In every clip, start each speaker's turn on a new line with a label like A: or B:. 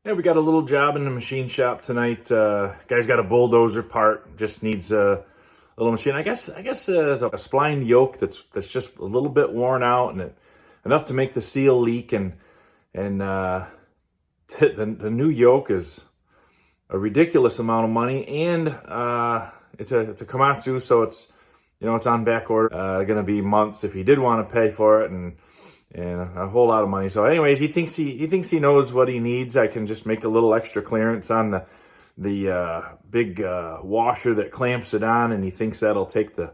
A: Yeah, we got a little job in the machine shop tonight. Guy's got a bulldozer part, just needs a little machine. I guess there's a spline yoke that's just a little bit worn out, and enough to make the seal leak. And the new yoke is a ridiculous amount of money, and it's a Komatsu, so it's it's on back order. Going to be months if he did want to pay for it, and a whole lot of money. So anyways, he thinks he knows what he needs. I can just make a little extra clearance on the big washer that clamps it on, and he thinks that'll take the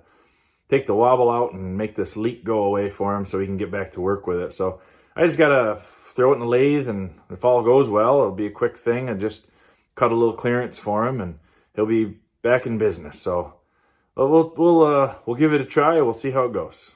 A: wobble out and make this leak go away for him so he can get back to work with it. So I just gotta throw it in the lathe, and if all goes well, it'll be a quick thing. I just cut a little clearance for him, and he'll be back in business. So we'll give it a try. We'll see how it goes.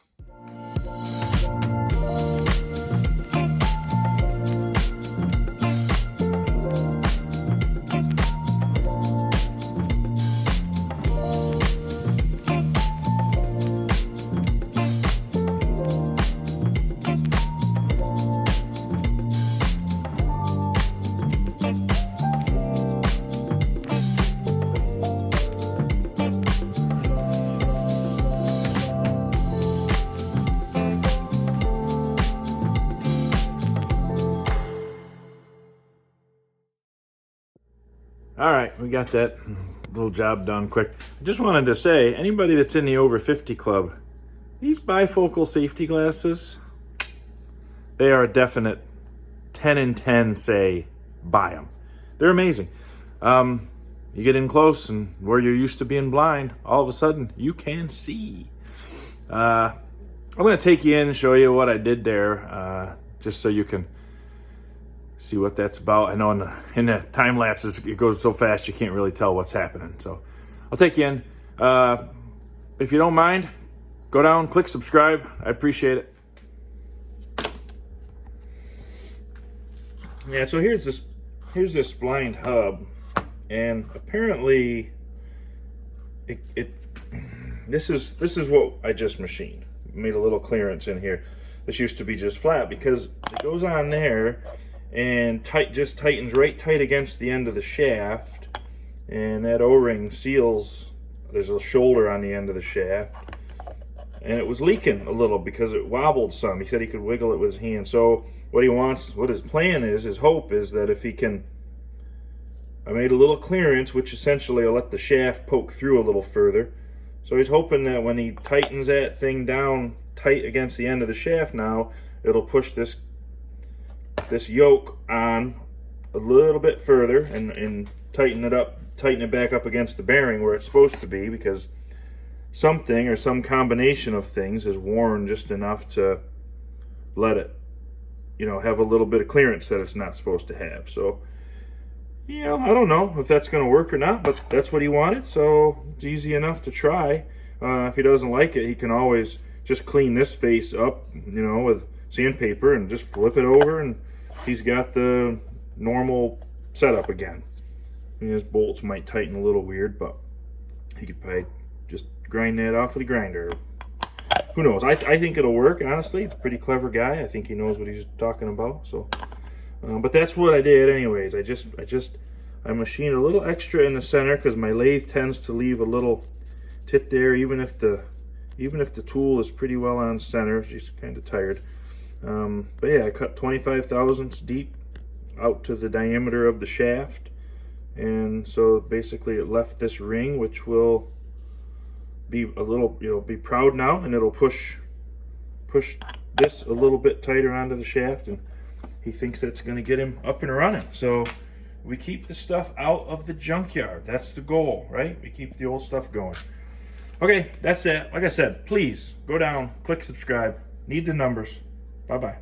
A: All right, we got that little job done quick. I just wanted to say, anybody that's in the over 50 club, these bifocal safety glasses, they are a definite 10 in 10 say buy them. They're amazing. You get in close, and where you're used to being blind, all of a sudden you can see. I'm going to take you in and show you what I did there, just so you can see what that's about. I know in the time lapses it goes so fast you can't really tell what's happening. So I'll take you in. If you don't mind, go down, click subscribe. I appreciate it. Yeah, so here's this splined hub, and apparently this is what I just machined. Made a little clearance in here. This used to be just flat because it goes on there and just tightens right tight against the end of the shaft, and that O-ring seals. There's a shoulder on the end of the shaft, and it was leaking a little because it wobbled some. He said he could wiggle it with his hand. So what his plan is, his hope is that if he can, I made a little clearance, which essentially will let the shaft poke through a little further. So he's hoping that when he tightens that thing down tight against the end of the shaft now, it'll push this yoke on a little bit further and tighten it back up against the bearing where it's supposed to be, because something or some combination of things is worn just enough to let it have a little bit of clearance that it's not supposed to have. So I don't know if that's going to work or not, but that's what he wanted, so it's easy enough to try. If he doesn't like it, he can always just clean this face up with sandpaper and just flip it over, and he's got the normal setup again. And his bolts might tighten a little weird, but he could probably just grind that off with a grinder. Who knows? I think it'll work, honestly. He's a pretty clever guy. I think he knows what he's talking about. So, but that's what I did anyways. I machined a little extra in the center because my lathe tends to leave a little tit there, even if the tool is pretty well on center. She's kind of tired. But yeah, I cut 25 thousandths deep out to the diameter of the shaft, and so basically it left this ring, which will be a little, be proud now, and it'll push this a little bit tighter onto the shaft, and he thinks that's going to get him up and running. So we keep the stuff out of the junkyard. That's the goal, right? We keep the old stuff going. Okay, that's it. Like I said, please go down, click subscribe. Need the numbers. Bye-bye.